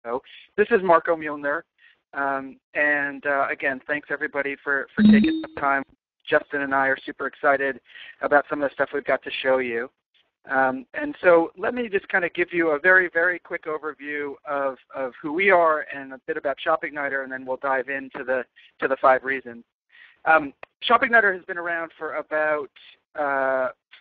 So this is Marco Muehlner, again, thanks everybody for taking some time. Justin and I are super excited about some of the stuff we've got to show you. And so let me just kind of give you a very, very quick overview of who we are and a bit about ShopIgniter, and then we'll dive into the 5 reasons. ShopIgniter has been around for about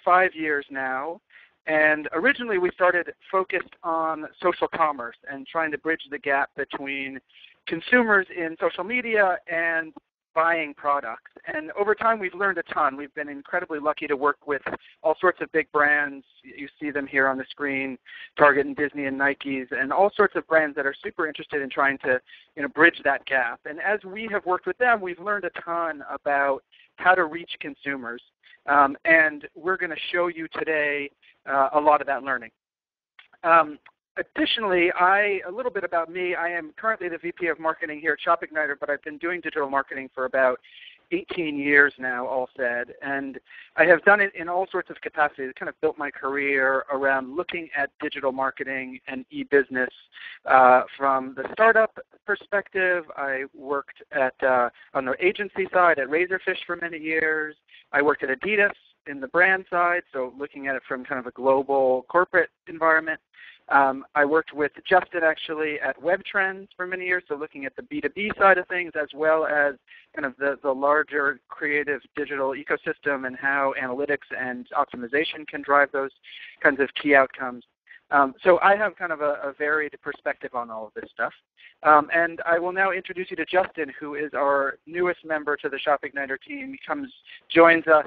5 years now. And originally we started focused on social commerce and trying to bridge the gap between consumers in social media and buying products. And over time we've learned a ton. We've been incredibly lucky to work with all sorts of big brands. You see them here on the screen, Target and Disney and Nike's, and all sorts of brands that are super interested in trying to bridge that gap. And as we have worked with them, we've learned a ton about how to reach consumers. And we're going to show you today a lot of that learning. Additionally, a little bit about me. I am currently the VP of Marketing here at ShopIgniter, but I've been doing digital marketing for about 18 years now, all said. And I have done it in all sorts of capacities. I kind of built my career around looking at digital marketing and e-business from the startup perspective. I worked on the agency side at Razorfish for many years. I worked at Adidas in the brand side, so looking at it from kind of a global corporate environment. I worked with Justin actually at WebTrends for many years, so looking at the B2B side of things as well as kind of the larger creative digital ecosystem and how analytics and optimization can drive those kinds of key outcomes. So I have kind of a varied perspective on all of this stuff. And I will now introduce you to Justin, who is our newest member to the ShopIgniter team. He joins us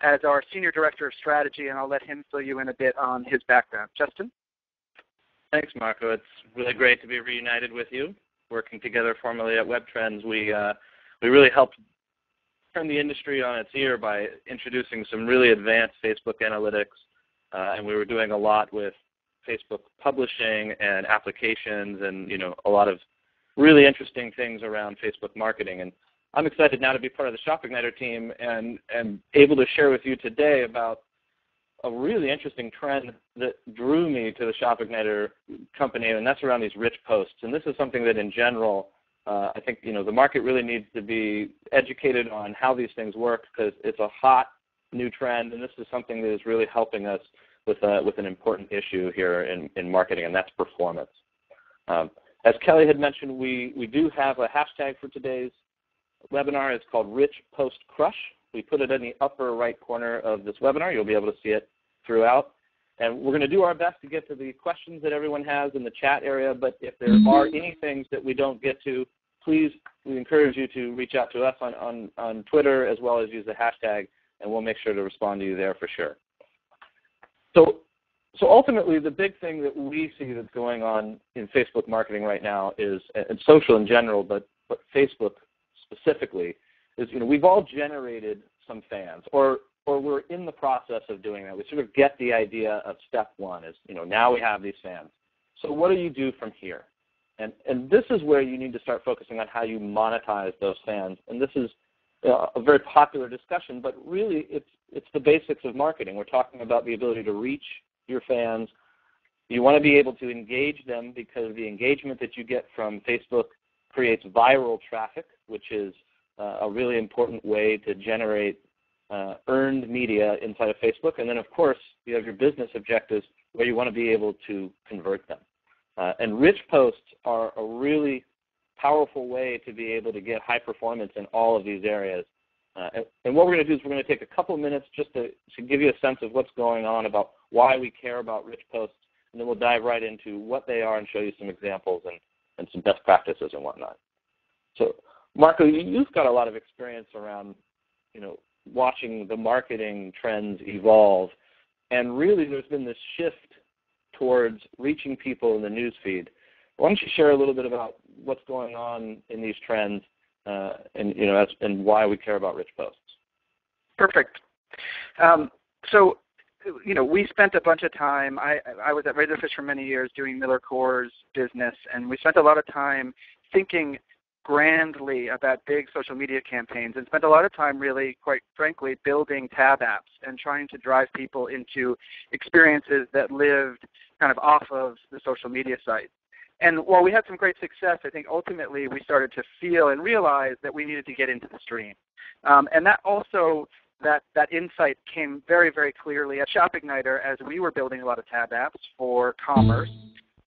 as our Senior Director of Strategy, and I'll let him fill you in a bit on his background. Justin? Thanks, Marco. It's really great to be reunited with you. Working together formerly at WebTrends, we really helped turn the industry on its ear by introducing some really advanced Facebook analytics, and we were doing a lot with Facebook publishing and applications and a lot of really interesting things around Facebook marketing. And I'm excited now to be part of the ShopIgniter team and able to share with you today about a really interesting trend that drew me to the ShopIgniter company, and that's around these rich posts. And this is something that in general, I think the market really needs to be educated on how these things work, because it's a hot new trend, and this is something that is really helping us with an important issue here in marketing, and that's performance. As Kelly had mentioned, we do have a hashtag for today's webinar. It's called Rich Post Crush. We put it in the upper right corner of this webinar. You'll be able to see it throughout. And we're going to do our best to get to the questions that everyone has in the chat area, but if there are any things that we don't get to, please, we encourage you to reach out to us on Twitter as well as use the hashtag, and we'll make sure to respond to you there for sure. So ultimately, the big thing that we see that's going on in Facebook marketing right now is, and social in general, but Facebook specifically, is we've all generated some fans, or we're in the process of doing that. We sort of get the idea of step one is, now we have these fans. So what do you do from here? And this is where you need to start focusing on how you monetize those fans. And this is a very popular discussion, but really it's the basics of marketing. We're talking about the ability to reach your fans. You want to be able to engage them, because the engagement that you get from Facebook creates viral traffic, which is a really important way to generate earned media inside of Facebook. And then, of course, you have your business objectives where you want to be able to convert them. And rich posts are a really powerful way to be able to get high performance in all of these areas. And what we're going to do is we're going to take a couple minutes just to give you a sense of what's going on about why we care about rich posts, and then we'll dive right into what they are and show you some examples and some best practices and whatnot. So, Marco, you've got a lot of experience around, watching the marketing trends evolve, and really there's been this shift towards reaching people in the news feed. Why don't you share a little bit about what's going on in these trends and why we care about rich posts? Perfect. So, we spent a bunch of time. I was at Razorfish for many years doing MillerCoors business, and we spent a lot of time thinking grandly about big social media campaigns, and spent a lot of time really, quite frankly, building tab apps and trying to drive people into experiences that lived kind of off of the social media site. And while we had some great success, I think ultimately we started to feel and realize that we needed to get into the stream. And that also, that insight came very, very clearly at ShopIgniter as we were building a lot of tab apps for commerce.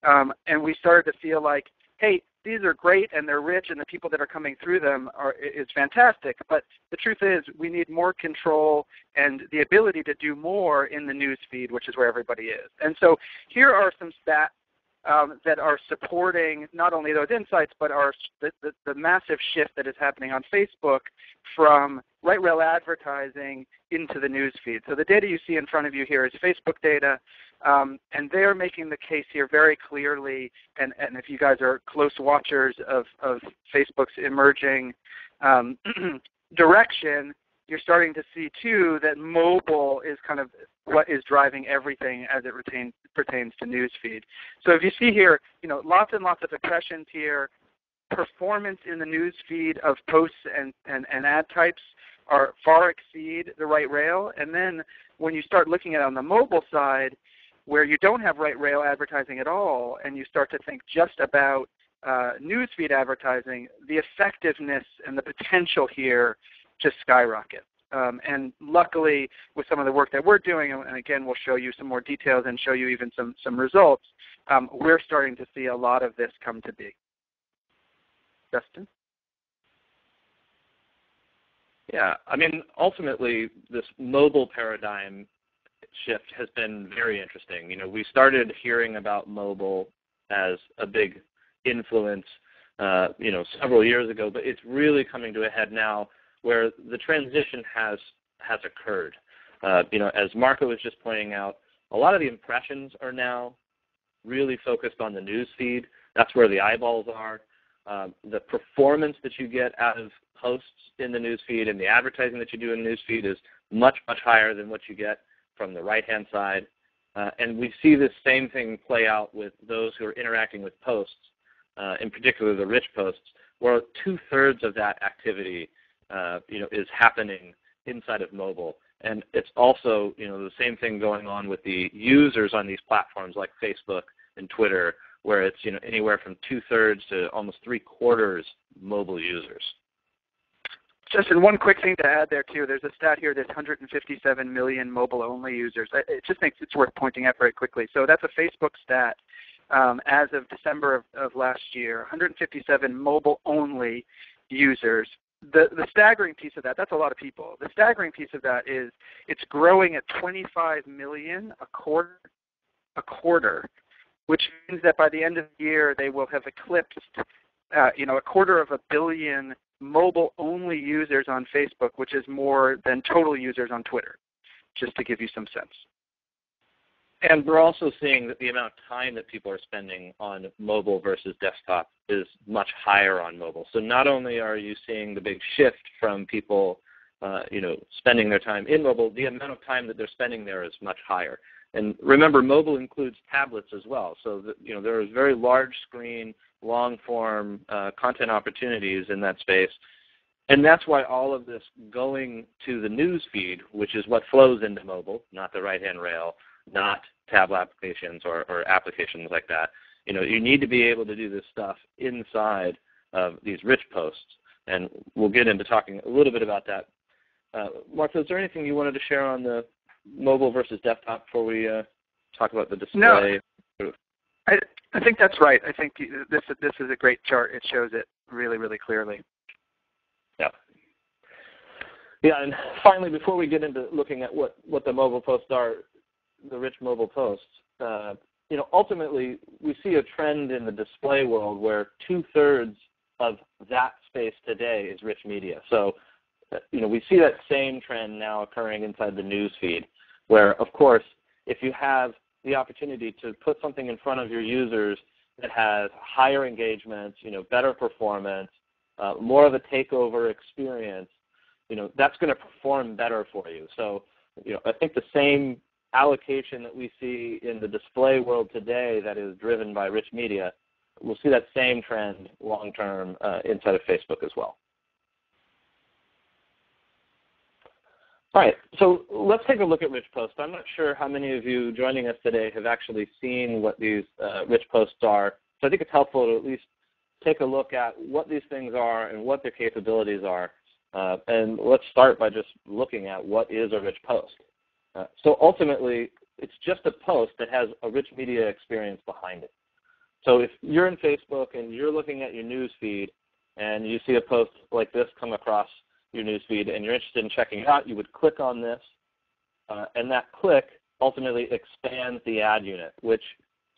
And we started to feel like, hey, these are great and they're rich and the people that are coming through them is fantastic. But the truth is we need more control and the ability to do more in the news feed, which is where everybody is. And so here are some stats that are supporting not only those insights, but the massive shift that is happening on Facebook from right rail advertising into the news feed. So the data you see in front of you here is Facebook data, and they're making the case here very clearly, and if you guys are close watchers of Facebook's emerging direction, you're starting to see too that mobile is kind of what is driving everything as it pertains to newsfeed. So if you see here, lots and lots of impressions here. Performance in the newsfeed of posts and ad types are far exceed the right rail. And then when you start looking at it on the mobile side, where you don't have right rail advertising at all, and you start to think just about newsfeed advertising, the effectiveness and the potential here just skyrocket. And luckily, with some of the work that we're doing, and again, we'll show you some more details and show you even some results, we're starting to see a lot of this come to be. Justin? Yeah, I mean, ultimately, this mobile paradigm shift has been very interesting. We started hearing about mobile as a big influence, several years ago, but it's really coming to a head now where the transition has occurred. As Marco was just pointing out, a lot of the impressions are now really focused on the news feed. That's where the eyeballs are. The performance that you get out of posts in the news feed and the advertising that you do in the news feed is much, much higher than what you get from the right-hand side. And we see this same thing play out with those who are interacting with posts, in particular the rich posts, where 2/3 of that activity is happening inside of mobile. And it's also, the same thing going on with the users on these platforms like Facebook and Twitter, where it's, anywhere from 2/3 to almost 3/4 mobile users. Justin, one quick thing to add there too. There's a stat here that's 157 million mobile-only users. It just makes it's worth pointing out very quickly. So that's a Facebook stat as of December of last year. 157 mobile-only users. The staggering piece of that, that's a lot of people. The staggering piece of that is it's growing at 25 million a quarter, which means that by the end of the year they will have eclipsed, a 250 million mobile-only users on Facebook, which is more than total users on Twitter, just to give you some sense. And we're also seeing that the amount of time that people are spending on mobile versus desktop is much higher on mobile. So not only are you seeing the big shift from people, spending their time in mobile, the amount of time that they're spending there is much higher. And remember, mobile includes tablets as well. So there is very large screen, long-form content opportunities in that space. And that's why all of this going to the news feed, which is what flows into mobile, not the right-hand rail, not tab applications or applications like that. You need to be able to do this stuff inside of these rich posts. And we'll get into talking a little bit about that. Martha, is there anything you wanted to share on the mobile versus desktop before we talk about the display? No, I think that's right. I think this is a great chart. It shows it really, really clearly. Yeah, and finally, before we get into looking at what the mobile posts are, the rich mobile posts, ultimately we see a trend in the display world where 2/3 of that space today is rich media. So, we see that same trend now occurring inside the news feed, where, of course, if you have the opportunity to put something in front of your users that has higher engagement, better performance, more of a takeover experience, that's going to perform better for you. So, I think the same allocation that we see in the display world today that is driven by rich media, we'll see that same trend long-term inside of Facebook as well. All right, so let's take a look at rich posts. I'm not sure how many of you joining us today have actually seen what these rich posts are So I think it's helpful to at least take a look at what these things are and what their capabilities are. And let's start by just looking at what is a rich post. So ultimately, it's just a post that has a rich media experience behind it. So if you're in Facebook and you're looking at your news feed and you see a post like this come across your news feed and you're interested in checking it out, you would click on this, and that click ultimately expands the ad unit, which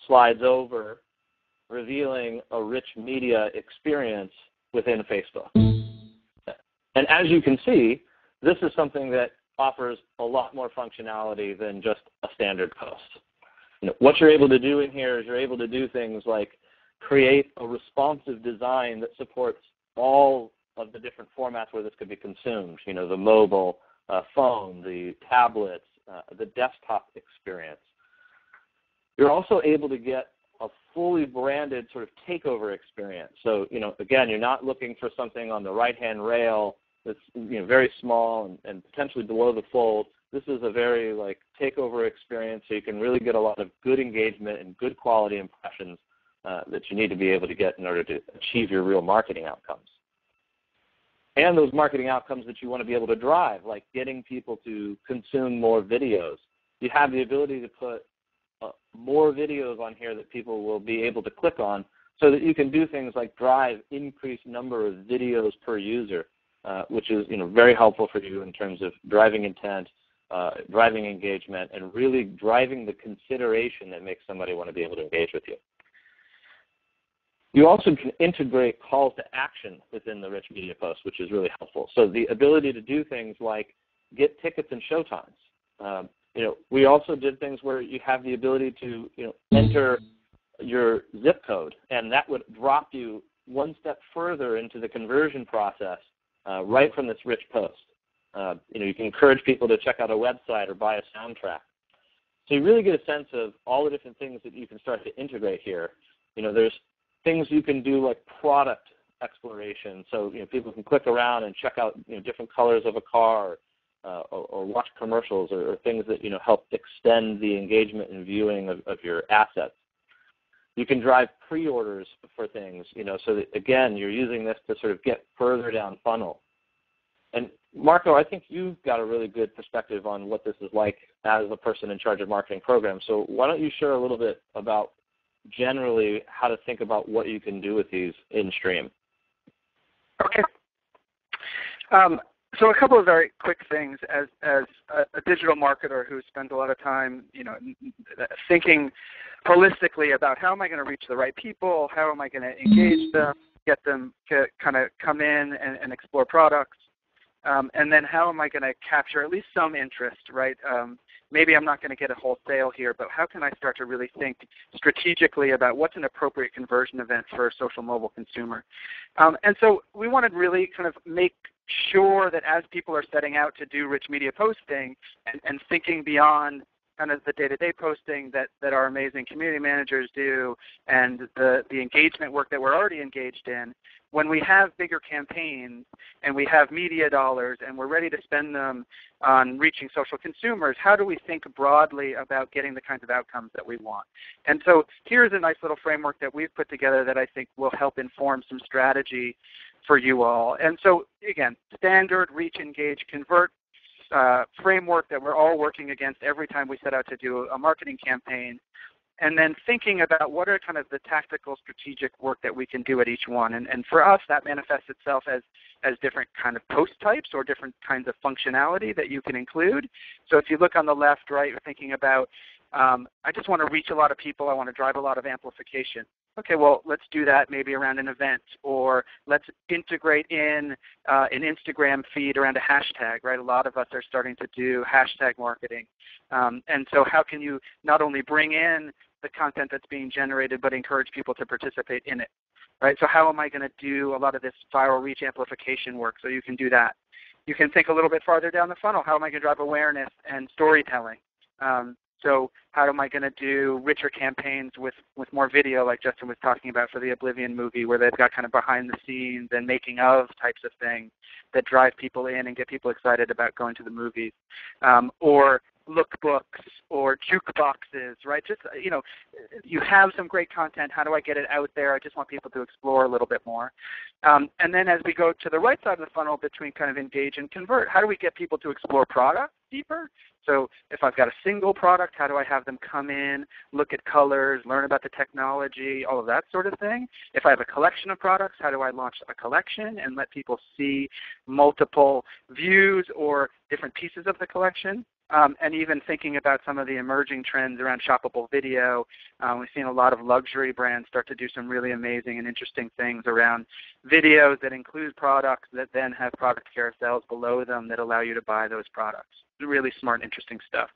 slides over, revealing a rich media experience within Facebook. And as you can see, this is something that offers a lot more functionality than just a standard post. What you're able to do in here is you're able to do things like create a responsive design that supports all of the different formats where this could be consumed, the mobile, phone, the tablets, the desktop experience. You're also able to get a fully branded sort of takeover experience. So, again, you're not looking for something on the right-hand rail that's very small and potentially below the fold. This is a very takeover experience, so you can really get a lot of good engagement and good quality impressions that you need to be able to get in order to achieve your real marketing outcomes. And those marketing outcomes that you want to be able to drive, like getting people to consume more videos. You have the ability to put more videos on here that people will be able to click on so that you can do things like drive increased number of videos per user, which is very helpful for you in terms of driving intent, driving engagement, and really driving the consideration that makes somebody want to be able to engage with you. You also can integrate calls to action within the rich media post, which is really helpful. So the ability to do things like get tickets and showtimes. We also did things where you have the ability to enter your zip code, and that would drop you one step further into the conversion process right from this rich post. You can encourage people to check out a website or buy a soundtrack. So you really get a sense of all the different things that you can start to integrate here. There's things you can do like product exploration. So people can click around and check out different colors of a car, or watch commercials, or things that help extend the engagement and viewing of your assets. You can drive pre-orders for things, so that again you're using this to sort of get further down funnel. And Marco, I think you've got a really good perspective on what this is like as a person in charge of marketing programs. So why don't you share a little bit about generally how to think about what you can do with these in Stream? Okay. So a couple of very quick things as a digital marketer who spends a lot of time, thinking holistically about how am I going to reach the right people, how am I going to engage them, get them to kind of come in and explore products, and then how am I going to capture at least some interest, right? Maybe I'm not going to get a whole sale here, but how can I start to really think strategically about what's an appropriate conversion event for a social mobile consumer? And so we want to really kind of make sure that as people are setting out to do rich media posting and thinking beyond kind of the day-to-day posting that our amazing community managers do and the engagement work that we're already engaged in, when we have bigger campaigns and we have media dollars and we're ready to spend them on reaching social consumers, how do we think broadly about getting the kinds of outcomes that we want? And so here's a nice little framework that we've put together that I think will help inform some strategy for you all. And so again, standard reach, engage, convert framework that we're all working against every time we set out to do a marketing campaign, and then thinking about what are kind of the tactical strategic work that we can do at each one. And for us, that manifests itself as different kind of post types or different kinds of functionality that you can include. So if you look on the left, right, you're thinking about, I just want to reach a lot of people, I want to drive a lot of amplification. Okay, well, let's do that maybe around an event, or let's integrate in an Instagram feed around a hashtag, right? A lot of us are starting to do hashtag marketing. And so how can you not only bring in the content that's being generated, but encourage people to participate in it, right? So how am I going to do a lot of this viral reach amplification work? So you can do that. You can think a little bit farther down the funnel. How am I going to drive awareness and storytelling? So how am I going to do richer campaigns with more video, like Justin was talking about for the Oblivion movie, where they've got kind of behind the scenes and making of types of things that drive people in and get people excited about going to the movies? Or lookbooks or jukeboxes, right? Just, you have some great content. How do I get it out there? I just want people to explore a little bit more. And then as we go to the right side of the funnel between kind of engage and convert, how do we get people to explore product deeper? So if I've got a single product, how do I have them come in, look at colors, learn about the technology, all of that sort of thing? If I have a collection of products, how do I launch a collection and let people see multiple views or different pieces of the collection? And even thinking about some of the emerging trends around shoppable video, we've seen a lot of luxury brands start to do some really amazing and interesting things around videos that include products that then have product carousels below them that allow you to buy those products. Really smart, interesting stuff.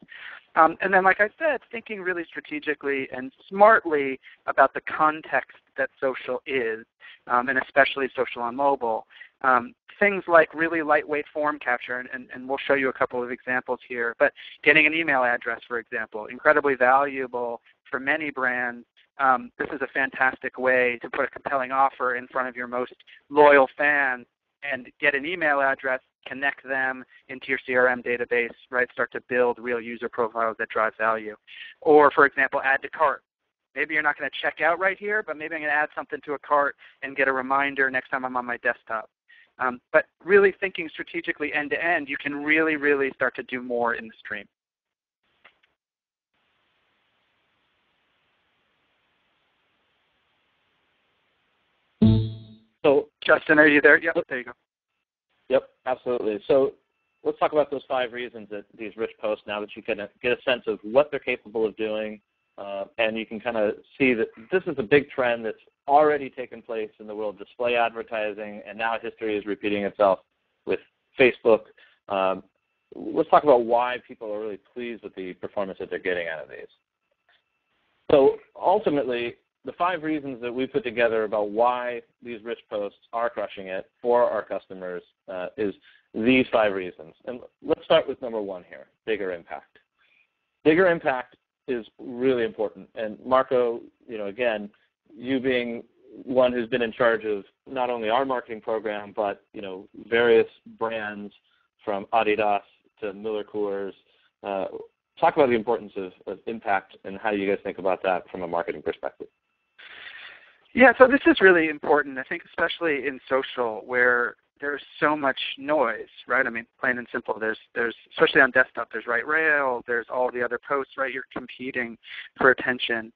And then, like I said, thinking really strategically and smartly about the context that social is, and especially social on mobile. Things like really lightweight form capture, and we'll show you a couple of examples here, but getting an email address, for example, incredibly valuable for many brands. This is a fantastic way to put a compelling offer in front of your most loyal fans and get an email address, connect them into your CRM database, right? Start to build real user profiles that drive value. Or, for example, add to cart. Maybe you're not going to check out right here, but maybe I'm going to add something to a cart and get a reminder next time I'm on my desktop. But really thinking strategically end to end, you can really, really start to do more in the stream. So, Justin, are you there? Yep, there you go. Yep, absolutely. So let's talk about those 5 reasons that these rich posts, now that you can get a sense of what they're capable of doing, and you can kind of see that this is a big trend that's already taken place in the world of display advertising, and now history is repeating itself with Facebook. Let's talk about why people are really pleased with the performance that they're getting out of these. So ultimately, the 5 reasons that we put together about why these rich posts are crushing it for our customers is these 5 reasons. And let's start with number 1 here, bigger impact. Bigger impact is really important. And Marco, again, you being one who's been in charge of not only our marketing program, but, various brands from Adidas to Miller Coors, talk about the importance of impact and how you guys think about that from a marketing perspective. Yeah, so this is really important, I think, especially in social where there's so much noise, right? I mean, plain and simple, there's especially on desktop, there's right rail, there's all the other posts, right? You're competing for attention.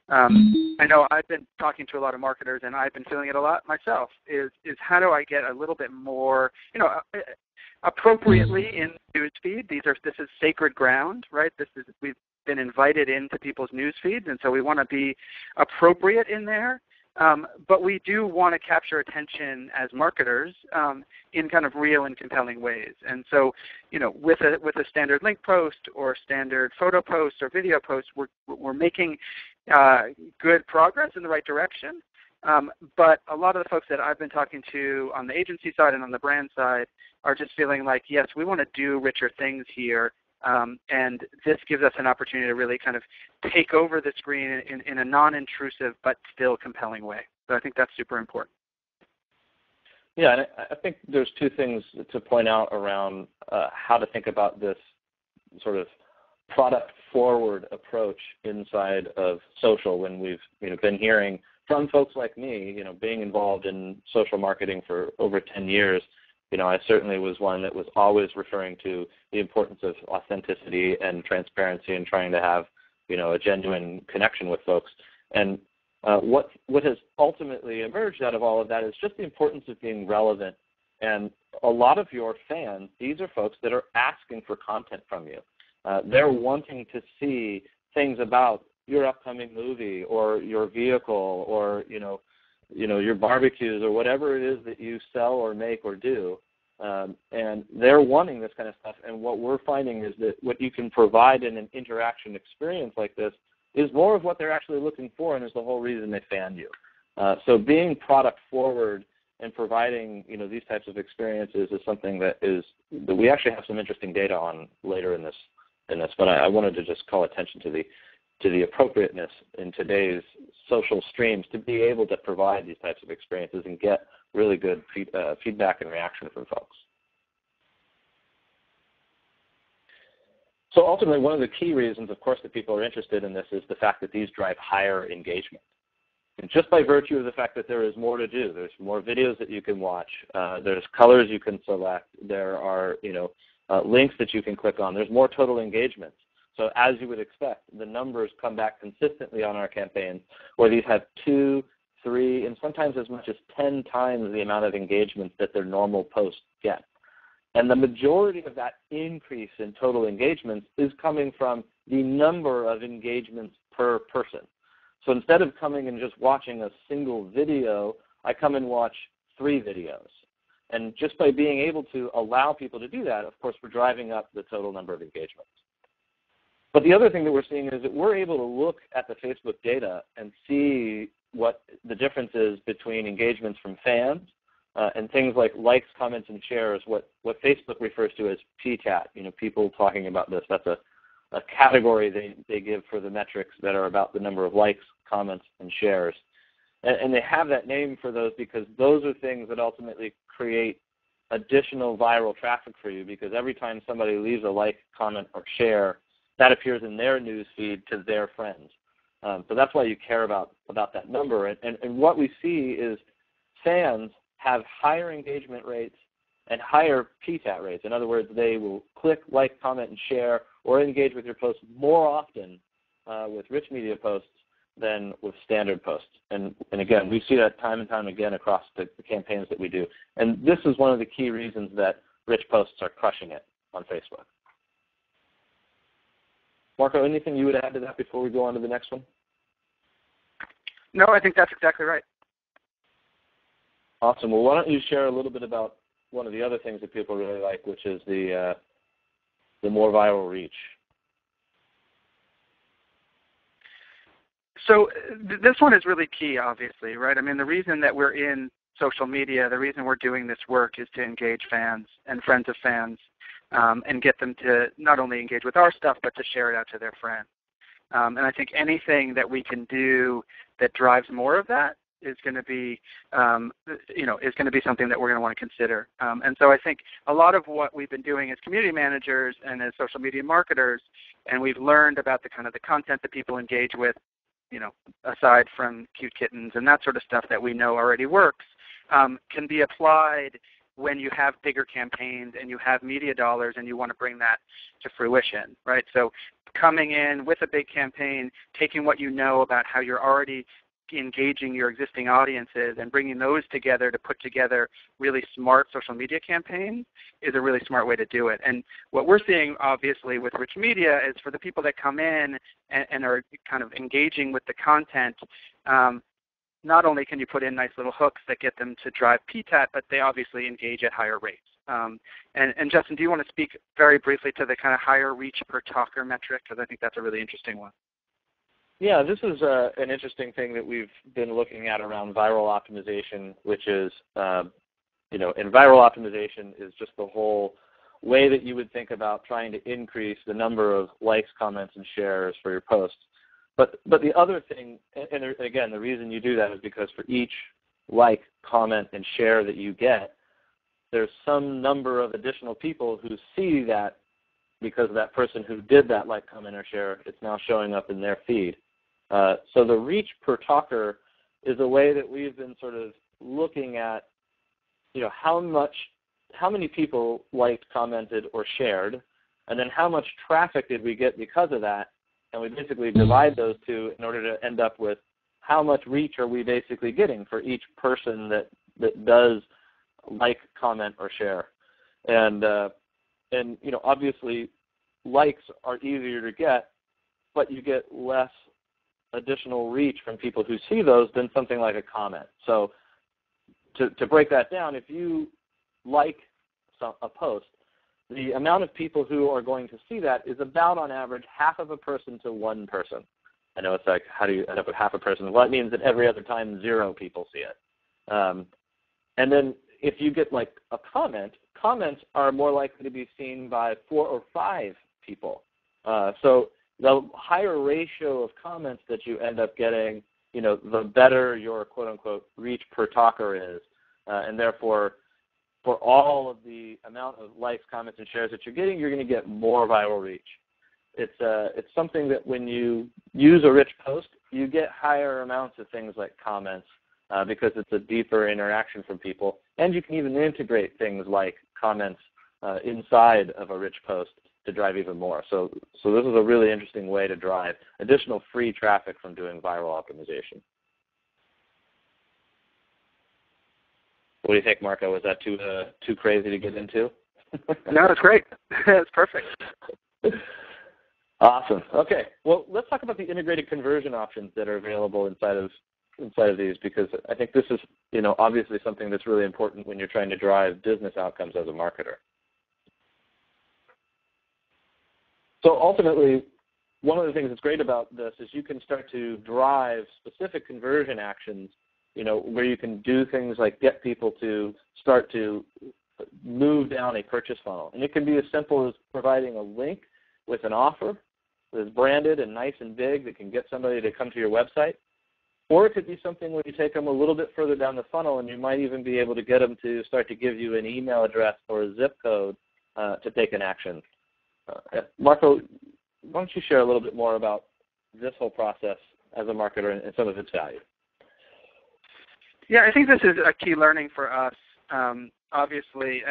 I know I've been talking to a lot of marketers, and I've been feeling it a lot myself, is how do I get a little bit more, appropriately in news feed. This is sacred ground, right? We've been invited into people's news feeds, and so we want to be appropriate in there. But we do want to capture attention as marketers in kind of real and compelling ways. And so, with a standard link post or standard photo post or video post, we're making good progress in the right direction. But a lot of the folks that I've been talking to on the agency side and on the brand side are just feeling like, yes, we want to do richer things here. And this gives us an opportunity to really kind of take over the screen in a non-intrusive but still compelling way. So I think that's super important. Yeah, and I think there's 2 things to point out around how to think about this sort of product-forward approach inside of social when we've been hearing from folks like me, being involved in social marketing for over 10 years. I certainly was one that was always referring to the importance of authenticity and transparency and trying to have, a genuine connection with folks. And what has ultimately emerged out of all of that is just the importance of being relevant. And a lot of your fans, these are folks that are asking for content from you. They're wanting to see things about your upcoming movie or your vehicle or, your barbecues or whatever it is that you sell or make or do. And they're wanting this kind of stuff. And what we're finding is that what you can provide in an interaction experience like this is more of what they're actually looking for, and is the whole reason they fan you. So being product forward and providing, these types of experiences is something that we actually have some interesting data on later in this. But I wanted to just call attention to the appropriateness in today's social streams to be able to provide these types of experiences and get really good feedback and reaction from folks. So ultimately, one of the key reasons, of course, that people are interested in this is the fact that these drive higher engagement. And just by virtue of the fact that there is more to do, there's more videos that you can watch, there's colors you can select, there are links that you can click on, there's more total engagement. So as you would expect, the numbers come back consistently on our campaigns, where these have 2, 3, and sometimes as much as 10 times the amount of engagement that their normal posts get. And the majority of that increase in total engagements is coming from the number of engagements per person. So instead of coming and just watching a single video, I come and watch 3 videos. And just by being able to allow people to do that, of course, we're driving up the total number of engagements. But the other thing that we're seeing is that we're able to look at the Facebook data and see what the difference is between engagements from fans and things like likes, comments, and shares, what Facebook refers to as PTAT, people talking about this. That's a category they give for the metrics that are about the number of likes, comments, and shares. And they have that name for those because those are things that ultimately create additional viral traffic for you, because every time somebody leaves a like, comment, or share, that appears in their news feed to their friends. So that's why you care about that number. And what we see is fans have higher engagement rates and higher PTAT rates. In other words, they will click, like, comment, and share, or engage with your posts more often with rich media posts than with standard posts. And again, we see that time and time again across the campaigns that we do. And this is one of the key reasons that rich posts are crushing it on Facebook. Marco, anything you would add to that before we go on to the next one? No, I think that's exactly right. Awesome. Well, why don't you share a little bit about one of the other things that people really like, which is the more viral reach. So this one is really key, obviously, right? I mean, the reason that we're in social media, the reason we're doing this work is to engage fans and friends of fans and get them to not only engage with our stuff, but to share it out to their friends. And I think anything that we can do that drives more of that is going to be, is going to be something that we're going to want to consider. And so I think a lot of what we've been doing as community managers and as social media marketers, and we've learned about the kind of the content that people engage with, aside from cute kittens and that sort of stuff that we know already works, can be applied when you have bigger campaigns and you have media dollars and you want to bring that to fruition, right? So coming in with a big campaign, taking what you know about how you're already engaging your existing audiences and bringing those together to put together really smart social media campaigns is a really smart way to do it. And what we're seeing, obviously, with rich media is for the people that come in and are kind of engaging with the content, not only can you put in nice little hooks that get them to drive PTAT, but they obviously engage at higher rates. And Justin, do you want to speak very briefly to the kind of higher reach per talker metric? Because I think that's a really interesting one. Yeah, this is an interesting thing that we've been looking at around viral optimization, which is, and viral optimization is just the whole way that you would think about trying to increase the number of likes, comments, and shares for your posts. But the other thing, and again, the reason you do that is because for each like, comment, and share that you get, there's some number of additional people who see that because of that person who did that like, comment, or share. It's now showing up in their feed. So the reach per talker is a way that we've been sort of looking at, how many people liked, commented, or shared, and then how much traffic did we get because of that, and we basically divide those two in order to end up with how much reach are we basically getting for each person that does like, comment, or share. And obviously likes are easier to get, but you get less additional reach from people who see those than something like a comment. So to break that down, if you like a post, the amount of people who are going to see that is about, on average, half of a person to one person. I know it's like, how do you end up with half a person? Well, that means that every other time 0 people see it. And then if you get like a comment, comments are more likely to be seen by 4 or 5 people. So the higher ratio of comments that you end up getting, the better your quote-unquote reach per talker is. And therefore, for all of the amount of likes, comments, and shares that you're getting, you're going to get more viral reach. It's something that when you use a rich post, you get higher amounts of things like comments because it's a deeper interaction from people, and you can even integrate things like comments inside of a rich post to drive even more. So this is a really interesting way to drive additional free traffic from doing viral optimization. What do you think, Marco? Was that too crazy to get into? No, it's great. It's perfect. Awesome. Okay. Well, let's talk about the integrated conversion options that are available inside of these, because I think this is, obviously something that's really important when you're trying to drive business outcomes as a marketer. So ultimately, one of the things that's great about this is you can start to drive specific conversion actions, where you can do things like get people to start to move down a purchase funnel. And it can be as simple as providing a link with an offer that is branded and nice and big that can get somebody to come to your website. Or it could be something where you take them a little bit further down the funnel, and you might even be able to get them to start to give you an email address or a zip code to take an action. Marco, why don't you share a little bit more about this whole process as a marketer and some of its value? Yeah, I think this is a key learning for us. Obviously,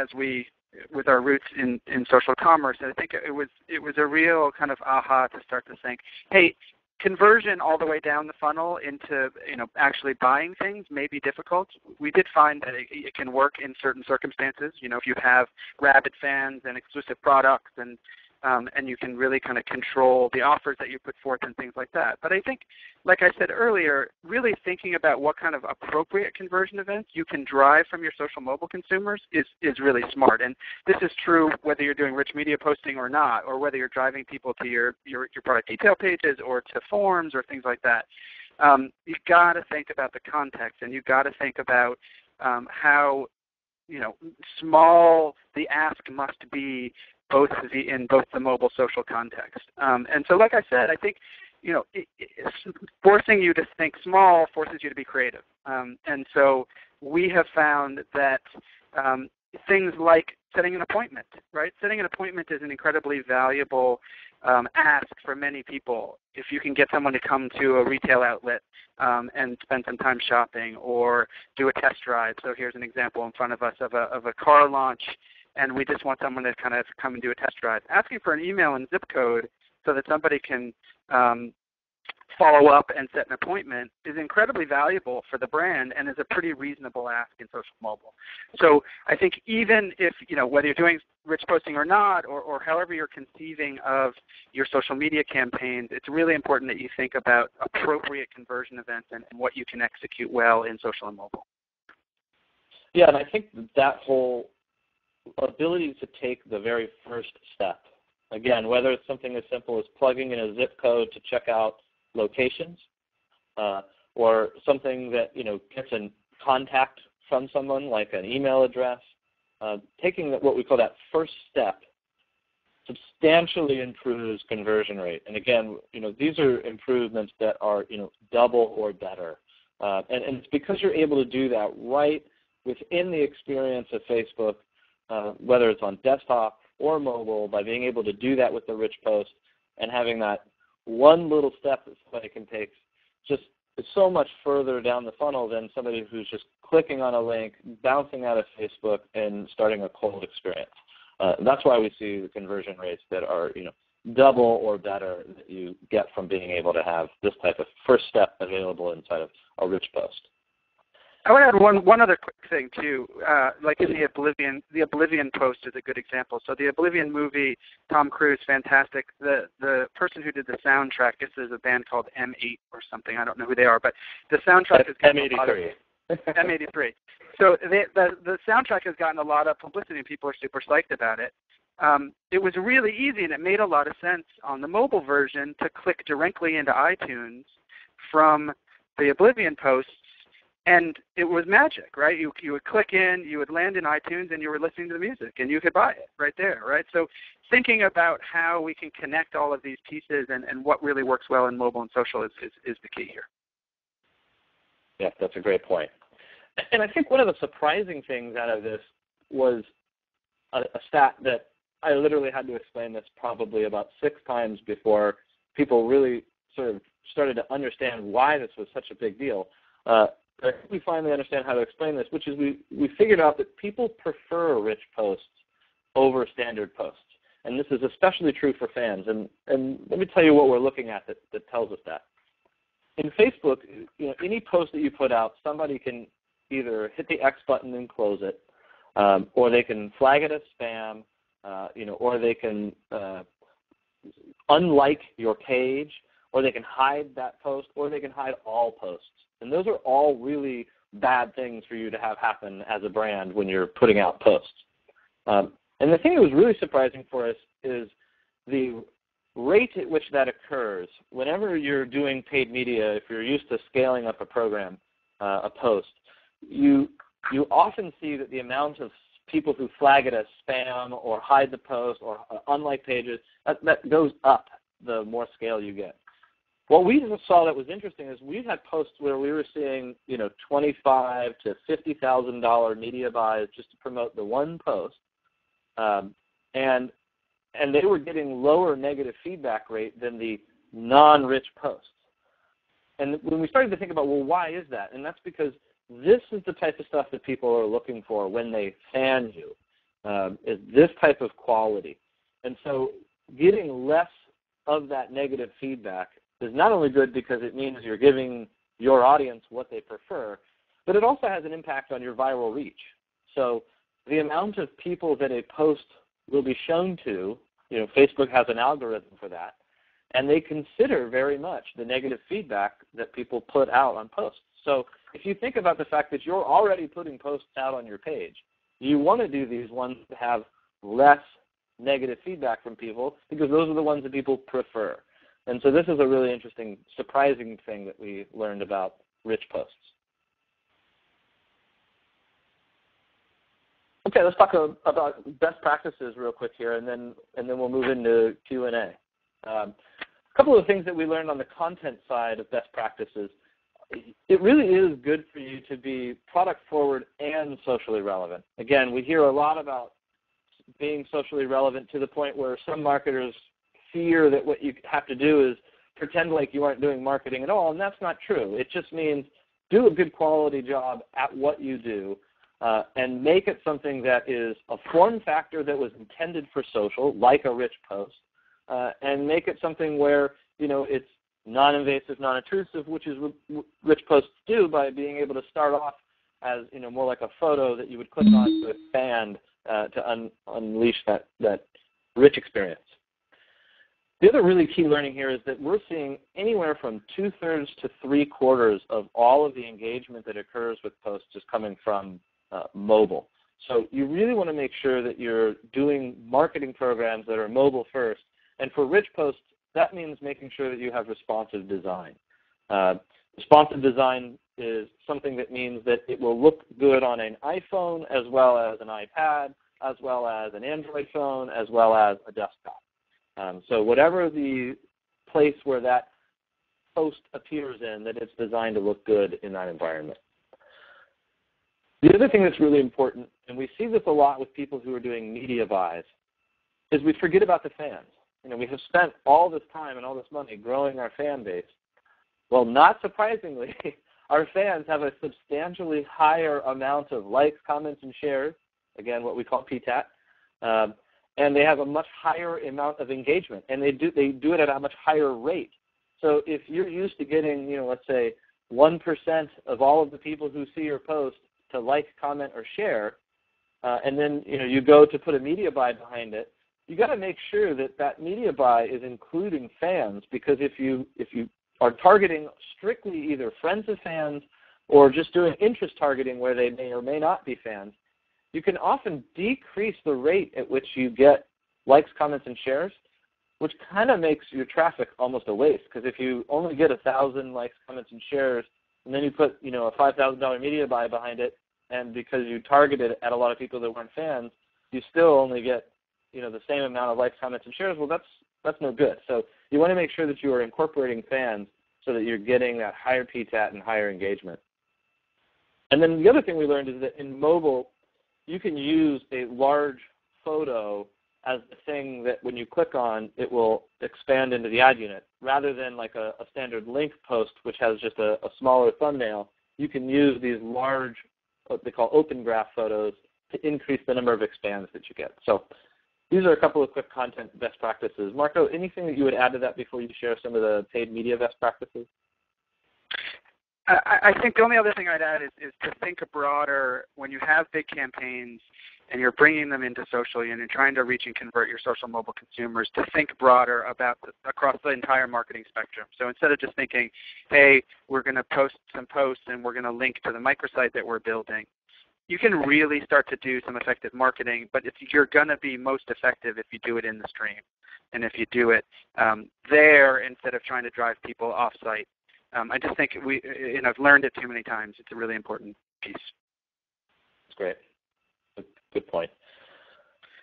with our roots in social commerce, I think it was a real kind of aha to start to think, hey, conversion all the way down the funnel into actually buying things may be difficult. We did find that it can work in certain circumstances. If you have rabid fans and exclusive products, and you can really kind of control the offers that you put forth and things like that. But I think, like I said earlier, really thinking about what kind of appropriate conversion events you can drive from your social mobile consumers is really smart. And this is true whether you're doing rich media posting or not, or whether you're driving people to your product detail pages or to forums or things like that. You've got to think about the context, and you've got to think about how small the ask must be in both the mobile social context. And so, like I said, I think forcing you to think small forces you to be creative. And so we have found that things like setting an appointment, right? Setting an appointment is an incredibly valuable ask for many people. If you can get someone to come to a retail outlet and spend some time shopping, or do a test drive. So here's an example in front of us of a car launch, and we just want someone to kind of come and do a test drive. Asking for an email and zip code so that somebody can follow up and set an appointment is incredibly valuable for the brand, and is a pretty reasonable ask in social mobile. So I think even if, whether you're doing rich posting or not, or however you're conceiving of your social media campaigns, it's really important that you think about appropriate conversion events and what you can execute well in social and mobile. Yeah, and I think that whole ability to take the very first step, again, whether it's something as simple as plugging in a zip code to check out locations, or something that gets in contact from someone like an email address, taking what we call that first step substantially improves conversion rate. And again, these are improvements that are double or better, and it's because you're able to do that right within the experience of Facebook, whether it's on desktop or mobile, by being able to do that with the rich post and having that one little step that somebody can take just so much further down the funnel than somebody who's just clicking on a link, bouncing out of Facebook, and starting a cold experience. That's why we see the conversion rates that are double or better that you get from being able to have this type of first step available inside of a rich post. I would add one other quick thing too, like in the Oblivion post is a good example. So the Oblivion movie, Tom Cruise, fantastic. The person who did the soundtrack, this is a band called M8 or something. I don't know who they are, but the soundtrack has gotten M83. M83. So the soundtrack has gotten a lot of publicity, and people are super psyched about it. It was really easy, and it made a lot of sense on the mobile version to click directly into iTunes from the Oblivion posts. And it was magic, right? You would click in, you would land in iTunes, and you were listening to the music, and you could buy it right there, right? So thinking about how we can connect all of these pieces and what really works well in mobile and social is the key here. Yeah, that's a great point. And I think one of the surprising things out of this was a stat that I literally had to explain this probably about 6 times before people really sort of started to understand why this was such a big deal. But I think we finally understand how to explain this, which is we figured out that people prefer rich posts over standard posts. And this is especially true for fans. And let me tell you what we're looking at that tells us that. In Facebook, any post that you put out, somebody can either hit the X button and close it, or they can flag it as spam, or they can unlike your page, or they can hide that post, or they can hide all posts. And those are all really bad things for you to have happen as a brand when you're putting out posts. And the thing that was really surprising for us is the rate at which that occurs. Whenever you're doing paid media, if you're used to scaling up a program, a post, you often see that the amount of people who flag it as spam or hide the post or unlike pages, that goes up the more scale you get. What we saw that was interesting is we've had posts where we were seeing, $25,000 to $50,000 media buys just to promote the one post, and they were getting lower negative feedback rate than the non-rich posts. And when we started to think about, well, why is that? And that's because this is the type of stuff that people are looking for when they fan you, is this type of quality. And so getting less of that negative feedback is not only good because it means you're giving your audience what they prefer, but it also has an impact on your viral reach. So the amount of people that a post will be shown to, Facebook has an algorithm for that, and they consider very much the negative feedback that people put out on posts. So if you think about the fact that you're already putting posts out on your page, you want to do these ones that have less negative feedback from people because those are the ones that people prefer. And so this is a really interesting, surprising thing that we learned about rich posts. Okay, let's talk about best practices real quick here, and then we'll move into Q&A. A couple of things that we learned on the content side of best practices. It really is good for you to be product forward and socially relevant. Again, we hear a lot about being socially relevant to the point where some marketers fear that what you have to do is pretend like you aren't doing marketing at all, and that's not true. It just means do a good quality job at what you do, and make it something that is a form factor that was intended for social, like a rich post, and make it something where it's non-invasive, non-intrusive, which is what rich posts do by being able to start off as more like a photo that you would click on to expand to unleash that rich experience. The other really key learning here is that we're seeing anywhere from 2/3 to 3/4 of all of the engagement that occurs with posts is coming from mobile. So you really want to make sure that you're doing marketing programs that are mobile first. And for rich posts, that means making sure that you have responsive design. Responsive design is something that means that it will look good on an iPhone as well as an iPad, as well as an Android phone, as well as a desktop. So whatever the place where that post appears in, that it's designed to look good in that environment. The other thing that's really important, and we see this a lot with people who are doing media buys, is we forget about the fans. We have spent all this time and all this money growing our fan base. Well, not surprisingly, our fans have a substantially higher amount of likes, comments, and shares, again, what we call PTAT, and they have a much higher amount of engagement, and they do it at a much higher rate. So if you're used to getting, let's say 1% of all of the people who see your post to like, comment, or share, and then you go to put a media buy behind it, you got to make sure that that media buy is including fans, because if you are targeting strictly either friends of fans or just doing interest targeting where they may or may not be fans, you can often decrease the rate at which you get likes, comments, and shares, which kind of makes your traffic almost a waste. Because if you only get 1,000 likes, comments, and shares, and then you put a $5,000 media buy behind it, and because you targeted at a lot of people that weren't fans, you still only get the same amount of likes, comments, and shares. Well, that's no good. So you want to make sure that you are incorporating fans so that you're getting that higher PTAT and higher engagement. And then the other thing we learned is that in mobile, you can use a large photo as the thing that when you click on, it will expand into the ad unit. Rather than like a standard link post, which has just a smaller thumbnail, you can use these large, what they call open graph photos, to increase the number of expands that you get. So these are a couple of quick content best practices. Marco, anything that you would add to that before you share some of the paid media best practices? I think the only other thing I'd add is to think broader when you have big campaigns and you're bringing them into social and you're trying to reach and convert your social mobile consumers, to think broader about across the entire marketing spectrum. So instead of just thinking, hey, we're going to post some posts and we're going to link to the microsite that we're building, you can really start to do some effective marketing, but you're going to be most effective if you do it in the stream and if you do it there instead of trying to drive people off-site. I just think I've learned it too many times. It's a really important piece. That's great. Good point.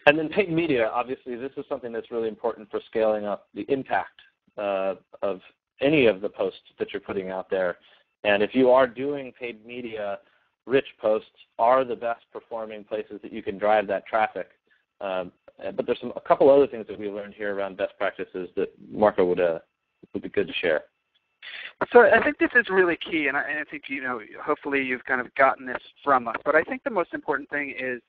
And then paid media, obviously, this is something that's really important for scaling up the impact of any of the posts that you're putting out there. And if you are doing paid media, rich posts are the best performing places that you can drive that traffic. But there's a couple other things that we learned here around best practices that Marco would be good to share. So I think this is really key, and I think, hopefully you've kind of gotten this from us. But I think the most important thing is,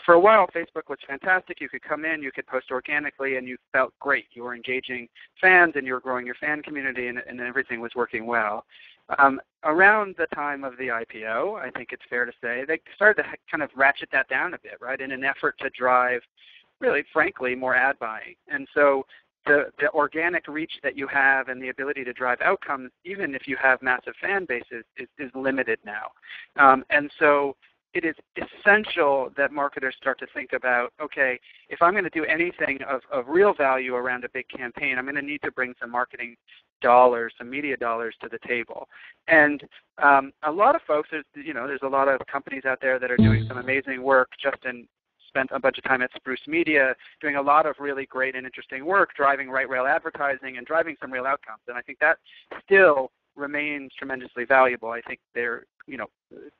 for a while Facebook was fantastic. You could come in, you could post organically, and you felt great. You were engaging fans, and you were growing your fan community, and everything was working well. Around the time of the IPO, I think it's fair to say, they started to kind of ratchet that down a bit, right, in an effort to drive, really, frankly, more ad buying. And so the organic reach that you have and the ability to drive outcomes, even if you have massive fan bases, is limited now. And so it is essential that marketers start to think about, okay, if I'm going to do anything of real value around a big campaign, I'm going to need to bring some marketing dollars, some media dollars to the table. And a lot of folks, there's a lot of companies out there that are doing some amazing work. Justin spent a bunch of time at Spruce Media doing a lot of really great and interesting work, driving right rail advertising and driving some real outcomes. And I think that still remains tremendously valuable. I think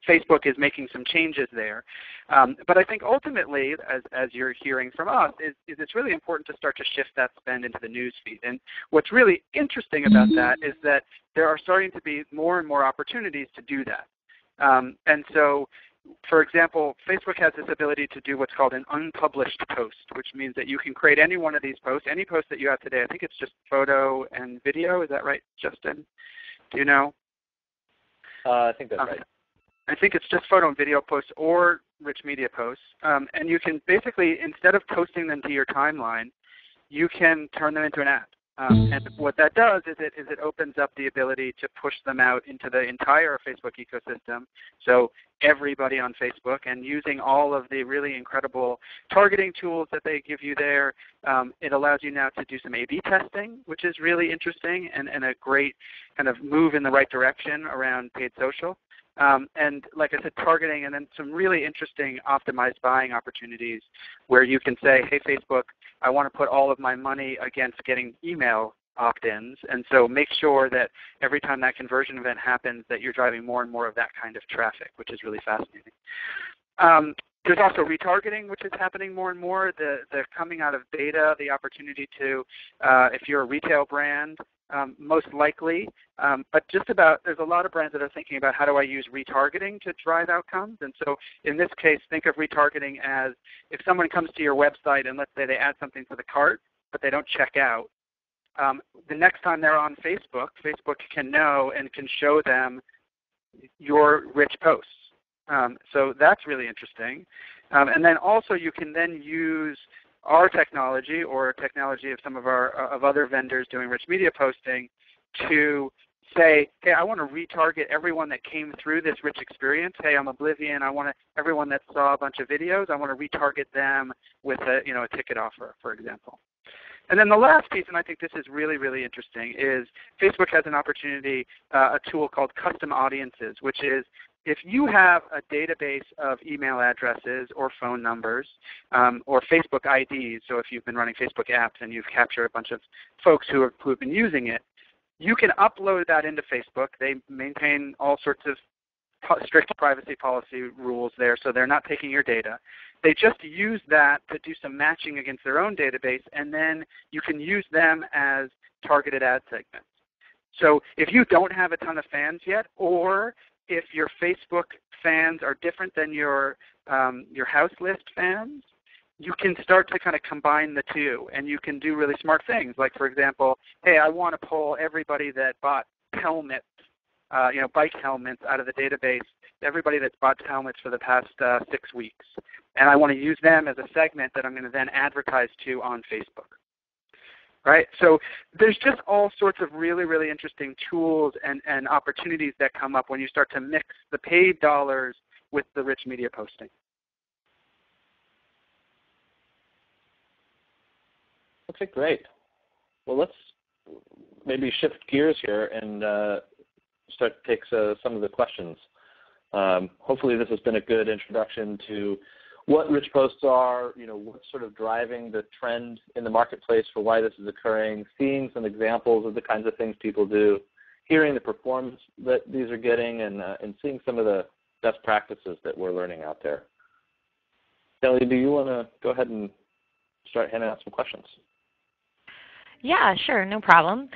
Facebook is making some changes there. But I think ultimately, as you're hearing from us, is it's really important to start to shift that spend into the news feed. And what's really interesting about that is that there are starting to be more and more opportunities to do that. And so, for example, Facebook has this ability to do what's called an unpublished post, which means that you can create any one of these posts, any post that you have today. I think it's just photo and video. Is that right, Justin? Do you know? I think that's right. I think it's just photo and video posts or rich media posts. And you can basically, instead of posting them to your timeline, you can turn them into an ad. And what that does is it opens up the ability to push them out into the entire Facebook ecosystem. So everybody on Facebook, and using all of the really incredible targeting tools that they give you there, it allows you now to do some A/B testing, which is really interesting and a great kind of move in the right direction around paid social. And like I said, targeting, and then some really interesting optimized buying opportunities where you can say, hey, Facebook, I want to put all of my money against getting email opt-ins, and so make sure that every time that conversion event happens that you're driving more and more of that kind of traffic, which is really fascinating. There's also retargeting, which is happening more and more. The coming out of beta, the opportunity to, if you're a retail brand, most likely, but just about, there's a lot of brands that are thinking about how do I use retargeting to drive outcomes. And so in this case, think of retargeting as if someone comes to your website and let's say they add something to the cart, but they don't check out, the next time they're on Facebook, Facebook can know and can show them your rich posts. So that's really interesting. And then also you can then use our technology or technology of some of other vendors doing rich media posting to say, hey, I want to retarget everyone that came through this rich experience. Hey, I'm Oblivion. I want everyone that saw a bunch of videos, I want to retarget them with a ticket offer, for example. And then the last piece, and I think this is really, really interesting, is Facebook has an opportunity, a tool called Custom Audiences, which is if you have a database of email addresses or phone numbers or Facebook IDs, so if you've been running Facebook apps and you've captured a bunch of folks who have been using it, you can upload that into Facebook. They maintain all sorts of strict privacy policy rules there, so they're not taking your data. They just use that to do some matching against their own database, and then you can use them as targeted ad segments. So if you don't have a ton of fans yet, or if your Facebook fans are different than your house list fans, you can start to kind of combine the two, and you can do really smart things. Like, for example, hey, I want to pull everybody that bought helmets, bike helmets out of the database, everybody that's bought helmets for the past 6 weeks. And I want to use them as a segment that I'm going to then advertise to on Facebook. Right? So there's just all sorts of really, really interesting tools and opportunities that come up when you start to mix the paid dollars with the rich media posting. Okay, great. Well, let's maybe shift gears here and start to take some of the questions. Hopefully this has been a good introduction to what rich posts are, what's sort of driving the trend in the marketplace for why this is occurring, seeing some examples of the kinds of things people do, hearing the performance that these are getting, and seeing some of the best practices that we're learning out there. Kelly, do you want to go ahead and start handing out some questions? Yeah, sure, no problem.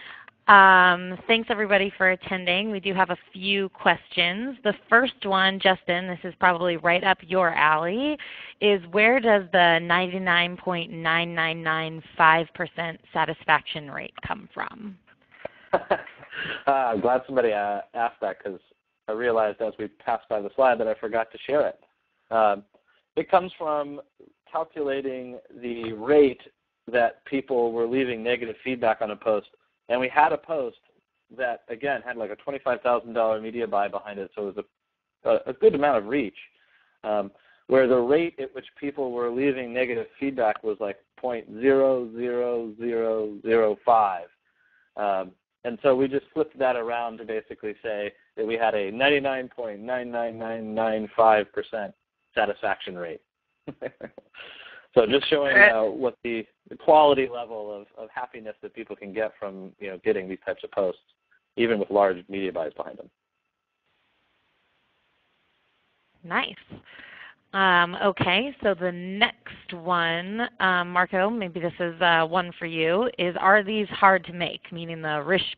Thanks, everybody, for attending. We do have a few questions. The first one, Justin, this is probably right up your alley, is where does the 99.9995% satisfaction rate come from? I'm glad somebody asked that, because I realized as we passed by the slide that I forgot to share it. It comes from calculating the rate that people were leaving negative feedback on a post. And we had a post that, again, had like a $25,000 media buy behind it, so it was a good amount of reach, where the rate at which people were leaving negative feedback was like 0.00005. And so we just flipped that around to basically say that we had a 99.99995% satisfaction rate. So just showing what the quality level of happiness that people can get from getting these types of posts, even with large media buys behind them. Nice. Okay, so the next one, Marco, maybe this is one for you, is are these hard to make, meaning the rich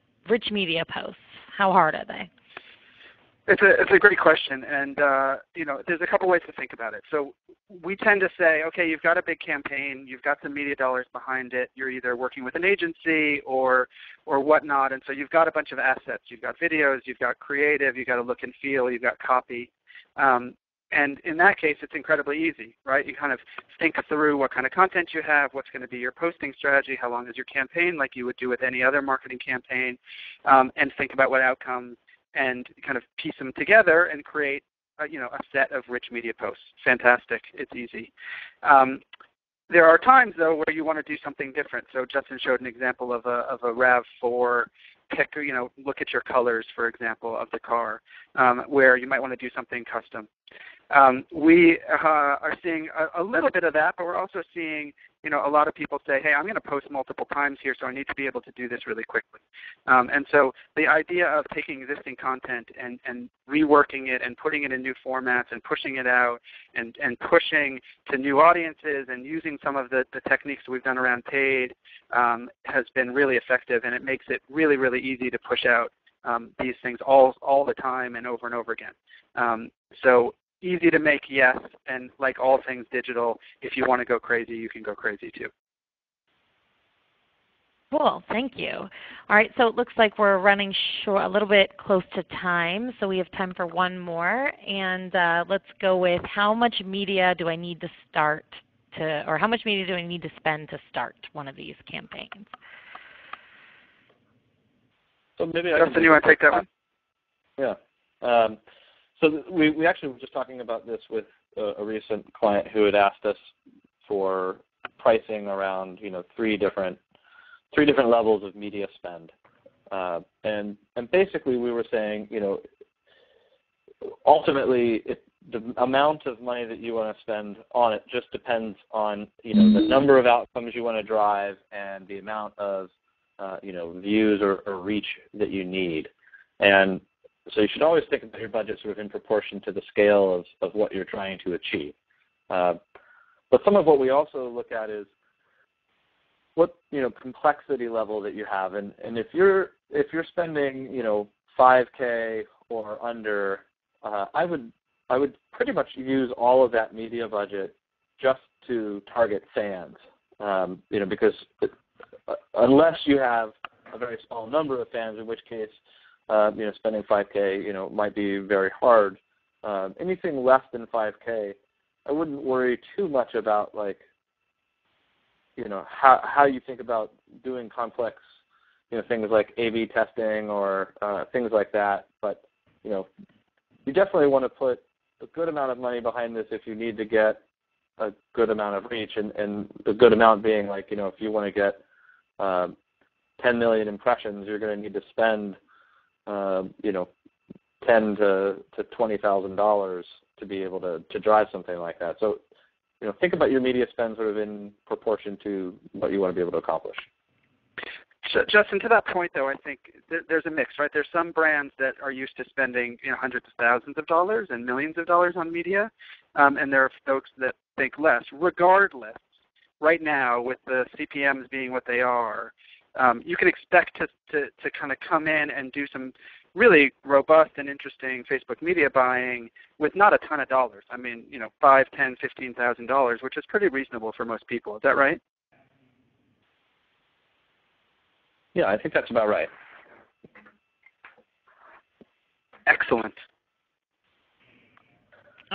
media posts? How hard are they? It's a great question, and there's a couple ways to think about it. So we tend to say, okay, you've got a big campaign, you've got some media dollars behind it, you're either working with an agency or whatnot, and so you've got a bunch of assets. You've got videos, you've got creative, you've got a look and feel, you've got copy. And in that case, it's incredibly easy, right? You kind of think through what kind of content you have, what's going to be your posting strategy, how long is your campaign, like you would do with any other marketing campaign, and think about what outcomes, and kind of piece them together and create a set of rich media posts. Fantastic. It's easy. There are times, though, where you want to do something different. So Justin showed an example of a RAV4 pick, look at your colors, for example, of the car, where you might want to do something custom. We are seeing a little bit of that, but we're also seeing a lot of people say, hey, I'm going to post multiple times here, so I need to be able to do this really quickly. And so the idea of taking existing content and reworking it and putting it in new formats and pushing it out and pushing to new audiences and using some of the techniques we've done around paid has been really effective, and it makes it really, really easy to push out these things all the time and over again. So easy to make, yes, and like all things digital, if you want to go crazy, you can go crazy too. Cool, thank you. All right, so it looks like we're running short, a little bit close to time, so we have time for one more. And let's go with how much media do I need to start or how much media do I need to spend to start one of these campaigns? So maybe Justin, you want to take that one? Yeah. So we actually were just talking about this with a recent client who had asked us for pricing around three different levels of media spend, and basically we were saying ultimately the amount of money that you want to spend on it just depends on the number of outcomes you want to drive and the amount of views or reach that you need. And So you should always think about your budget sort of in proportion to the scale of what you're trying to achieve. But some of what we also look at is what complexity level that you have, and if you're spending $5K or under, I would pretty much use all of that media budget just to target fans, because unless you have a very small number of fans, in which case spending $5K might be very hard. Anything less than $5K, I wouldn't worry too much about how you think about doing complex things like A/B testing or things like that. But you definitely want to put a good amount of money behind this if you need to get a good amount of reach, and a good amount being if you want to get 10 million impressions, you're going to need to spend $10,000 to $20,000 to be able to drive something like that. So think about your media spend sort of in proportion to what you want to be able to accomplish. Justin, to that point, though, I think there's a mix, right? There's some brands that are used to spending hundreds of thousands of dollars and millions of dollars on media, and there are folks that think less. Regardless, right now, with the CPMs being what they are, you can expect to kind of come in and do some really robust and interesting Facebook media buying with not a ton of dollars. I mean, $5,000, $10,000, $15,000, which is pretty reasonable for most people. Is that right? Yeah, I think that's about right. Excellent.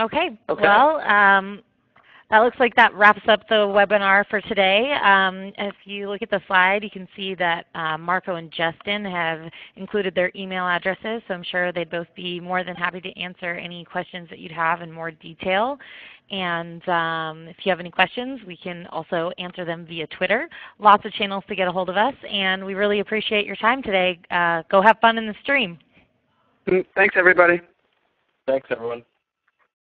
Okay. Well, that looks like that wraps up the webinar for today. If you look at the slide, you can see that Marco and Justin have included their email addresses, so I'm sure they'd both be more than happy to answer any questions that you'd have in more detail. And if you have any questions, we can also answer them via Twitter. Lots of channels to get a hold of us, and we really appreciate your time today. Go have fun in the stream. Thanks, everybody. Thanks, everyone.